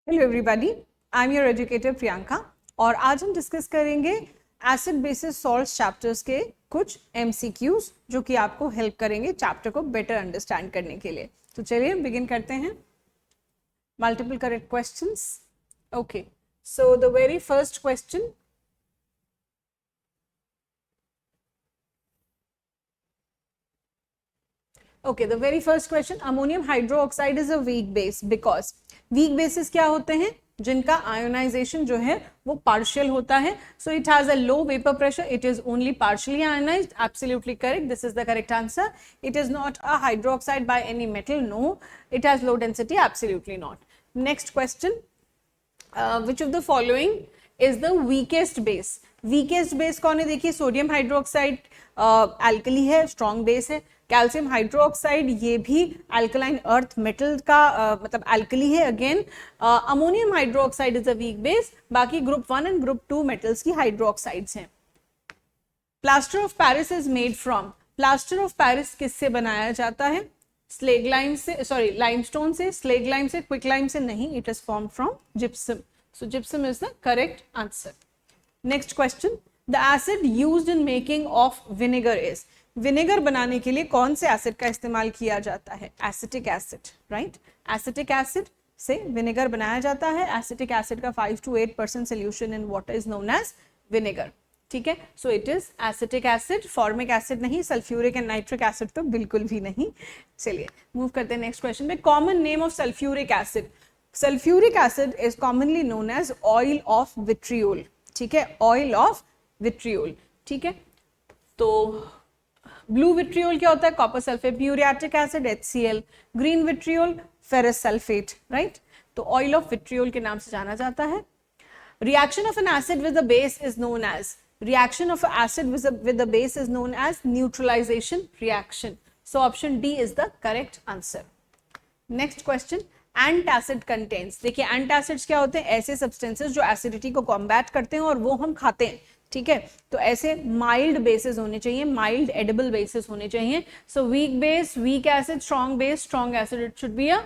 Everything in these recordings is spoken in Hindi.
Hello everybody, I am your educator Priyanka और आज हम डिस्कस करेंगे एसिड बेसिस सॉल्ट्स चैप्टर्स के कुछ एमसीक्यूज जो कि आपको हेल्प करेंगे चैप्टर को बेटर अंडरस्टैंड करने के लिए। तो चलिए बिगिन करते हैं। Multiple correct questions. Okay, so the very first question, okay the very first question, ammonium hydroxide is a weak base because weak bases क्या होते हैं जिनका आयोनाइजेशन जो है वो पार्शियल होता है। So it has a low vapour pressure, it is only partially ionised. Absolutely correct, this is the correct answer. It is not a hydroxide by any metal, no. It has low density, absolutely not. Next question, which of the following is the weakest base? Weakest base कौन है? देखिए सोडियम हाइड्रोक्साइड एल्कली है, स्ट्रॉन्ग बेस है। कैल्शियम हाइड्रोक्साइड ये भी अल्कलाइन अर्थ मेटल का मतलब एल्कली है again. Ammonium hydroxide is a weak base. बाकी ग्रुप 1 एंड ग्रुप 2 मेटल्स की हाइड्रोक्साइड्स हैं। Plaster of Paris is made from, plaster of Paris किससे बनाया जाता है? स्लेग लाइम से, सॉरी लाइमस्टोन से, स्लेग लाइम से, क्विक लाइम से नहीं, it is form from gypsum. So gypsum is the correct answer. Next question, the acid used in making of vinegar is, vinegar बनाने के लिए कौन से एसिड का इस्तेमाल किया जाता है? Acetic acid, right. Acetic acid से विनेगर बनाया जाता है। एसिटिक एसिड का 5 to 8% solution in water is known as vinegar. ठीक है, so it is acetic acid, formic acid नहीं, सल्फ्यूरिक एंड नाइट्रिक एसिड तो बिल्कुल भी नहीं। चलिए मूव करते हैं नेक्स्ट क्वेश्चन में। Common name of sulphuric acid, sulphuric acid is commonly known as oil of vitriol. ठीक है, ऑयल ऑफ विट्रियोल। ठीक है, तो ब्लू विट्रियोल क्या होता है? Copper sulphate, muriatic acid HCl, green vitriol ferrous sulphate, right. तो ऑयल ऑफ विट्रियोल के नाम से जाना जाता है। Reaction of an acid with a base is known as, reaction of acid with the base is known as neutralization reaction. So option D is the correct answer. Next question, antacid contains, देखिए antacids क्या होते हैं? ऐसे substances जो acidity को combat करते हैं और वो हम खाते हैं। ठीक है, तो ऐसे mild bases होने चाहिए, mild edible bases होने चाहिए। So weak base, weak acid, strong base, strong acid, it should be a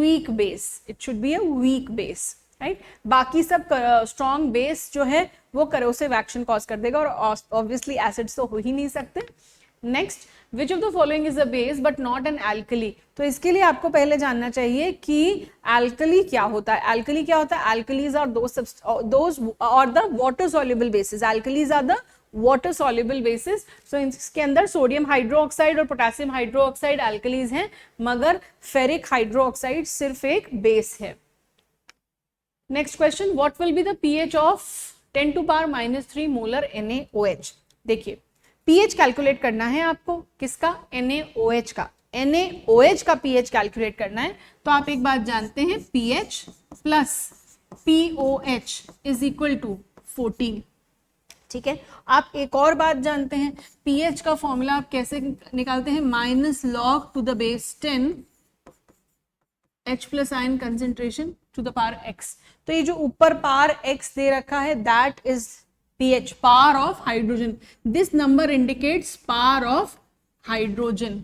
weak base, it should be a weak base, right. बाकी सब स्ट्रॉन्ग बेस जो है वो करोसिव एक्शन कॉज कर देगा और ऑब्वियसली एसिड्स तो हो ही नहीं सकते। Next, which of the following is a base but not an alkali, तो इसके लिए आपको पहले जानना चाहिए कि एल्कली क्या होता है। एल्कली क्या होता है? एल्कलीज आर दोज और the water soluble bases, alkalis are the water soluble bases. So इसके अंदर सोडियम हाइड्रोक्साइड और पोटेशियम हाइड्रोक्साइड एल्कलीज हैं, मगर फेरिक हाइड्रोक्साइड सिर्फ एक बेस है। Next question, what will be the pH of 10 to power -3 molar NaOH? देखिए pH कैलकुलेट करना है आपको, किसका? NaOH का। NaOH का pH कैलकुलेट करना है तो आप एक बात जानते हैं, pH plus POH is equal to 14। ठीक है, आप एक और बात जानते हैं, pH का फॉर्मूला आप कैसे निकालते हैं? -log to the base 10 H plus ion concentration to the power x। तो ये जो ऊपर पावर x दे रखा है that is pH, power of hydrogen. This number indicates power of hydrogen.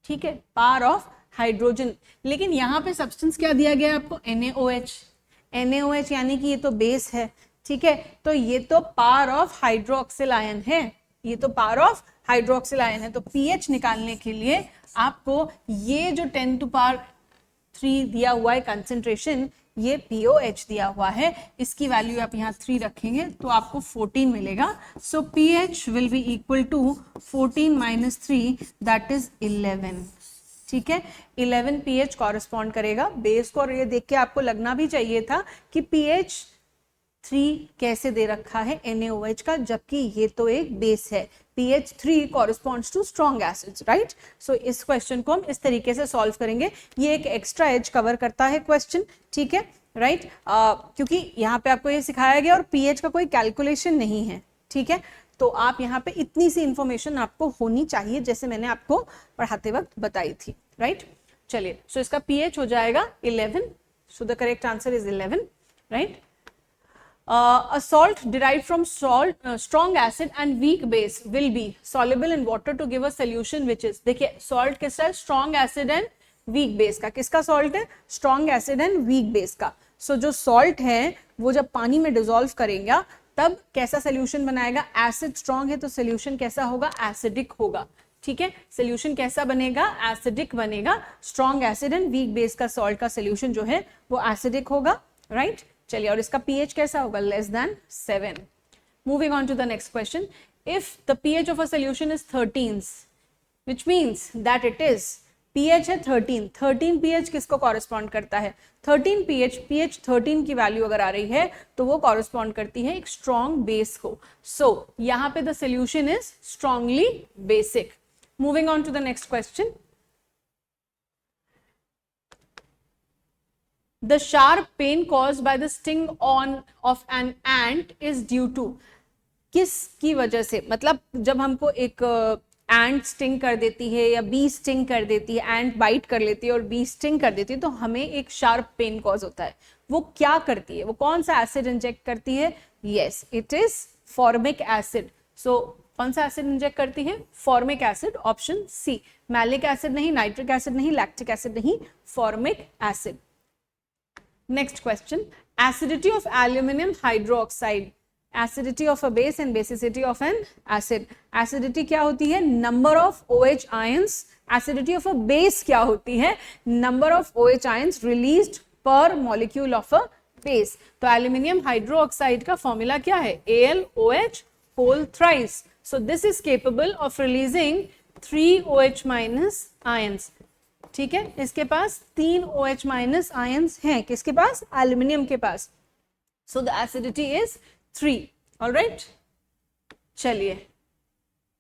ठीक है, पावर ऑफ हाइड्रोजन। लेकिन यहाँ पे सब्सटेंस क्या दिया गया है आपको? NaOH। NaOH यानी कि ये तो बेस है। ठीक है, तो ये तो पावर ऑफ हाइड्रोक्सिल आयन है, ये तो पावर ऑफ हाइड्रोक्सिल आयन है। तो pH निकालने के लिए आपको ये जो 10 to power 3 दिया हुआ है कंसेंट्रेशन, ये POH दिया हुआ है, इसकी वैल्यू आप यहाँ 3 रखेंगे तो आपको 14 मिलेगा। So pH will be equal to 14 - 3 that is 11। ठीक है, 11 pH कॉरेस्पॉन्ड करेगा बेस को। और ये देख के आपको लगना भी चाहिए था कि pH 3 कैसे दे रखा है NaOH का, जबकि ये तो एक बेस है। pH 3 corresponds to strong acids, right? So इस क्वेश्चन को हम इस तरीके से सॉल्व करेंगे। ये एक एक्स्ट्रा एज कवर करता है क्वेश्चन। ठीक है, राइट, क्योंकि यहाँ पे आपको ये सिखाया गया और pH का कोई कैलकुलेशन नहीं है। ठीक है, तो आप यहाँ पे इतनी सी इंफॉर्मेशन आपको होनी चाहिए जैसे मैंने आपको पढ़ाते वक्त बताई थी, राइट। चलिए, सो इसका pH हो जाएगा 11। सो the correct answer is 11, right. A salt derived from strong acid and weak base will be soluble in water to give a solution which is, देखिए salt किसका है? strong acid and weak base का। किसका salt है? strong acid and weak base का। सो जो सॉल्ट है वो जब पानी में डिसॉल्व करेगा तब कैसा सोल्यूशन बनाएगा, एसिड स्ट्रॉन्ग है तो सोल्यूशन कैसा होगा, एसिडिक होगा। ठीक है, सोल्यूशन कैसा बनेगा, एसिडिक बनेगा। Strong acid and weak base का सॉल्ट का सोल्यूशन जो है वो एसिडिक होगा, राइट। चलिए, और इसका पीएच कैसा होगा, less than 7। Moving on to the next question, if the pH of a solution is 13 which means that it is pH है 13 pH किसको कॉरेस्पॉन्ड करता है, 13 pH 13 की वैल्यू अगर आ रही है तो वो कॉरेस्पॉन्ड करती है एक स्ट्रॉन्ग बेस को। सो यहां पे the solution is strongly basic. Moving on to the next question, the sharp pain caused by the sting on of an ant is due to, किसकी वजह से, मतलब जब हमको एक एंट स्टिंग कर देती है या बी स्टिंग कर देती है, एंट बाइट कर लेती है और बी स्टिंग कर देती है तो हमें एक शार्प पेन कॉज होता है। वो क्या करती है, वो कौन सा एसिड इंजेक्ट करती है, yes it is formic acid. So कौन सा एसिड इंजेक्ट करती है, formic acid, option C. Malic acid नहीं, नाइट्रिक एसिड नहीं, लैक्टिक एसिड नहीं, formic acid. Next question, acidity of aluminium hydroxide, acidity of a base and basicity of an acid. Acidity क्या होती है, number of OH ions. Acidity of a base क्या होती है, number of OH ions released per molecule of a base. तो एल्यूमिनियम हाइड्रोक्साइड का फॉर्मूला क्या है, AlOH whole thrice. So this is capable of releasing 3 OH minus ions. ठीक है, इसके पास 3 OH माइनस आयंस हैं, किसके पास, एल्यूमिनियम के पास। So the acidity is 3। Alright, चलिए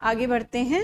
आगे बढ़ते हैं।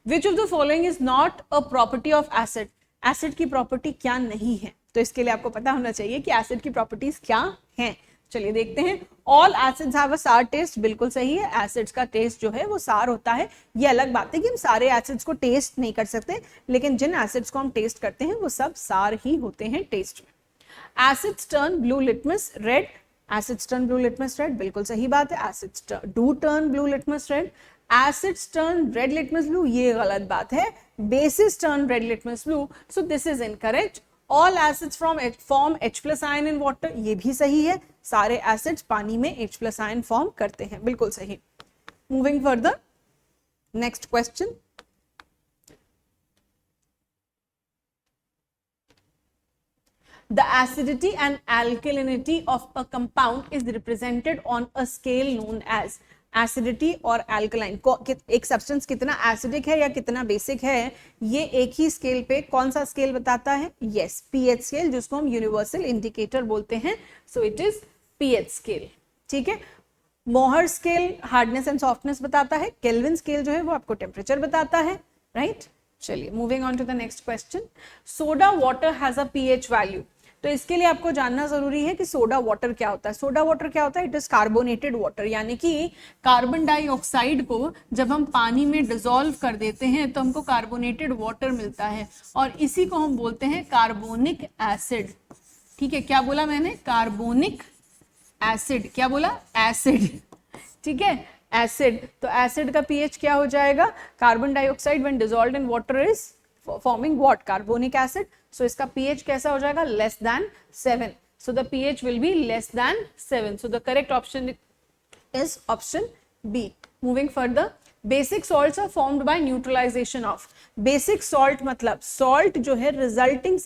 Which of the following is not a property of acid, acid की प्रॉपर्टी क्या नहीं है, तो इसके लिए आपको पता होना चाहिए कि एसिड की प्रॉपर्टीज क्या हैं। चलिए देखते हैं। ऑल एसिड्स हैव अ सार टेस्ट, बिल्कुल सही है, एसिड्स का टेस्ट जो है वो सार होता है। ये अलग बात है कि हम सारे एसिड्स को टेस्ट नहीं कर सकते, लेकिन जिन एसिड्स को हम टेस्ट करते हैं वो सब सार ही होते हैं टेस्ट में। Acids turn blue litmus red, acids turn blue litmus red, बिल्कुल सही बात है, acids do turn blue litmus red. Acids turn red litmus blue, ये गलत बात है, basis turn red litmus blue, so this is incorrect. All acids form H+ ion in water, ये भी सही है, सारे एसिड्स पानी में H+ आयन फॉर्म करते हैं, बिल्कुल सही। Moving further, next question, the acidity and alkalinity of a compound is represented on a scale known as, acidity और एल्कलाइन, एक सब्सटेंस कितना एसिडिक है या कितना बेसिक है, ये एक ही स्केल पे, कौन सा स्केल बताता है, यस पीएच स्केल, जिसको हम यूनिवर्सल इंडिकेटर बोलते हैं। सो इट इज पीएच स्केल। ठीक है, मोहर स्केल हार्डनेस एंड सॉफ्टनेस बताता है, केल्विन स्केल जो है वो आपको टेम्परेचर बताता है, राइट। चलिए moving on to the next question, soda water has a pH value, तो इसके लिए आपको जानना जरूरी है कि सोडा वाटर क्या होता है। सोडा वाटर क्या होता है, इट इज कार्बोनेटेड वाटर, यानी कि कार्बन डाइऑक्साइड को जब हम पानी में डिसॉल्व कर देते हैं तो हमको कार्बोनेटेड वाटर मिलता है, और इसी को हम बोलते हैं कार्बोनिक एसिड। ठीक है, क्या बोला मैंने, कार्बोनिक एसिड, क्या बोला, एसिड। ठीक है, एसिड, तो एसिड का पीएच क्या हो जाएगा, carbon dioxide when dissolved in water is forming what, carbonic acid. So इसका pH कैसा हो जाएगा, less than 7। So the pH will be less than 7। So the correct option is option B. Moving further, basic salts are formed by neutralisation of, basic salt मतलब सॉल्ट जो है रिजल्टिंग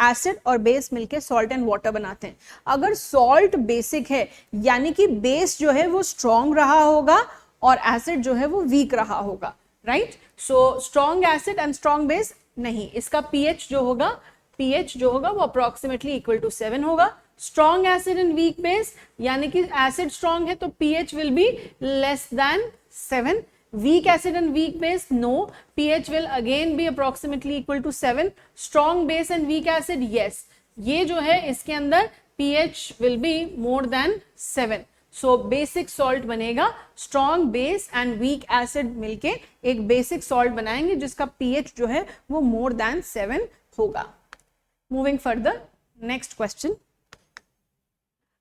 एसिड और बेस मिलके सॉल्ट एंड वाटर बनाते हैं। अगर सॉल्ट बेसिक है यानी कि बेस जो है वो स्ट्रॉन्ग रहा होगा और एसिड जो है वो वीक रहा होगा, right. So strong acid and strong base नहीं, इसका pH जो होगा वो अप्रोक्सीमेटली इक्वल टू 7 होगा। Strong acid and weak base यानी कि एसिड स्ट्रॉन्ग है तो pH will be less than 7। Weak acid and weak base no, pH will again be approximately equal to 7। Strong base and weak acid yes, ये जो है इसके अंदर pH will be more than 7। So basic salt बनेगा, strong base and weak acid मिलके एक बेसिक सॉल्ट बनाएंगे जिसका pH जो है वो मोर देन 7 होगा। Moving further, next question,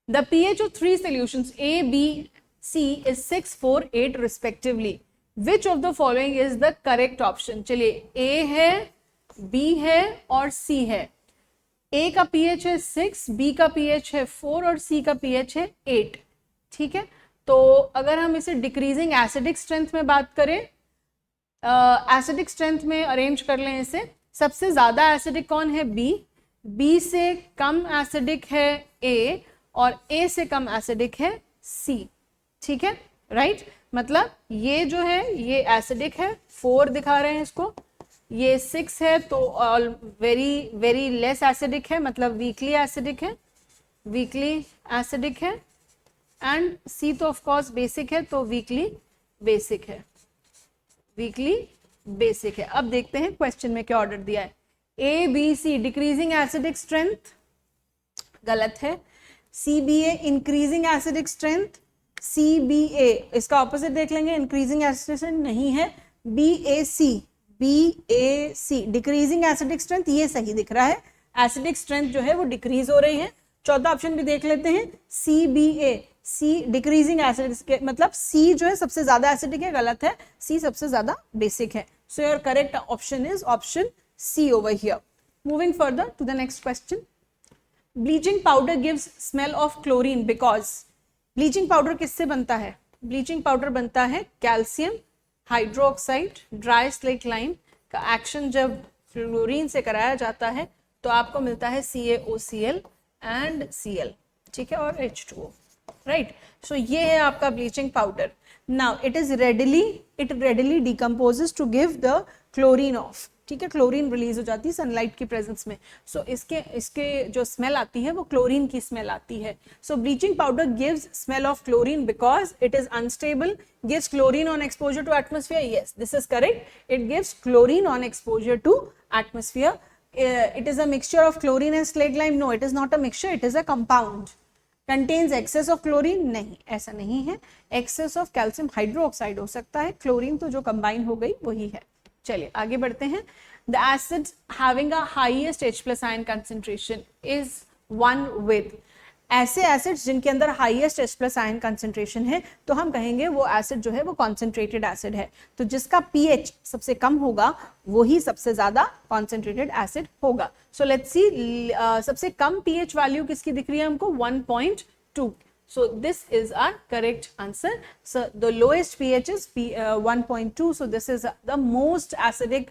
the pH of 3 solutions A, B, C is 6, 4, 8 respectively. Which of the following is the correct option? चलिए A है, B है और C है। ए का पीएच है 6, बी का पीएच है 4 और सी का पीएच है 8। ठीक है, तो अगर हम इसे डिक्रीजिंग एसिडिक स्ट्रेंथ में बात करें, एसिडिक स्ट्रेंथ में अरेंज कर लें इसे, सबसे ज्यादा एसिडिक कौन है? बी, बी से कम एसिडिक है ए, और ए से कम एसिडिक है सी। ठीक है, राइट, मतलब ये जो है ये एसिडिक है, 4 दिखा रहे हैं इसको, ये 6 है तो वेरी वेरी लेस एसिडिक है, मतलब वीकली एसिडिक है, वीकली एसिडिक है, एंड सी तो ऑफ कोर्स बेसिक है तो वीकली बेसिक है, वीकली बेसिक है। अब देखते हैं क्वेश्चन में क्या ऑर्डर दिया है। A B C decreasing acidic strength, गलत है। C B A increasing acidic strength, C B A इसका ऑपोजिट देख लेंगे, इंक्रीजिंग एसिडिक स्ट्रेंथ नहीं है। B A C decreasing acidic strength, ये सही दिख रहा है, एसिडिक स्ट्रेंथ जो है वो डिक्रीज हो रही है। चौथा ऑप्शन भी देख लेते हैं, सी B A, C decreasing acidic, मतलब सी जो है सबसे ज्यादा एसिडिक है, गलत है, सी सबसे ज्यादा बेसिक है। So your correct option is option C over here. Moving further to the next question. Bleaching powder gives smell of chlorine because, bleaching powder किससे बनता है? ब्लीचिंग पाउडर बनता है calcium hydroxide dry slaked lime का एक्शन जब क्लोरीन से कराया जाता है तो आपको मिलता है CaOCl एंड Cl, ठीक है, और H2O, राइट। सो ये है आपका bleaching powder. Now it readily decomposes to give the chlorine off, ठीक है, क्लोरीन रिलीज हो जाती है सनलाइट की प्रेजेंस में। सो इसके जो स्मेल आती है वो क्लोरीन की स्मेल आती है। So bleaching powder gives smell of chlorine because it is unstable, gives chlorine on exposure to atmosphere. Yes, this is correct, it gives chlorine on exposure to atmosphere. It is a mixture of chlorine and slaked lime. No, it is not a mixture, it is a compound. Contains excess of chlorine? नहीं, ऐसा नहीं है। excess of calcium hydroxide हो सकता है, क्लोरीन तो जो कंबाइन हो गई वही है। चलिए आगे बढ़ते हैं। The acid having a highest H plus ion concentration is one with, ऐसे एसिड्स जिनके अंदर highest H plus ion concentration है तो हम कहेंगे वो एसिड जो है वो कॉन्सेंट्रेटेड एसिड है। तो जिसका pH सबसे कम होगा वही सबसे ज्यादा कॉन्सेंट्रेटेड एसिड होगा। सो लेट्स सी, सबसे कम pH वैल्यू किसकी दिख रही है हमको? 1.2। So this is our correct answer. So the lowest pH is 1.2. So this is the most acidic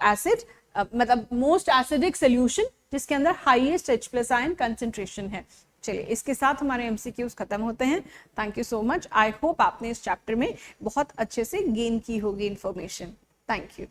acid, मतलब most acidic solution जिसके अंदर highest H plus ion concentration है। चलिए इसके साथ हमारे MCQs खत्म होते हैं। Thank you so much. I hope आपने इस चैप्टर में बहुत अच्छे से गेन की होगी इंफॉर्मेशन। Thank you.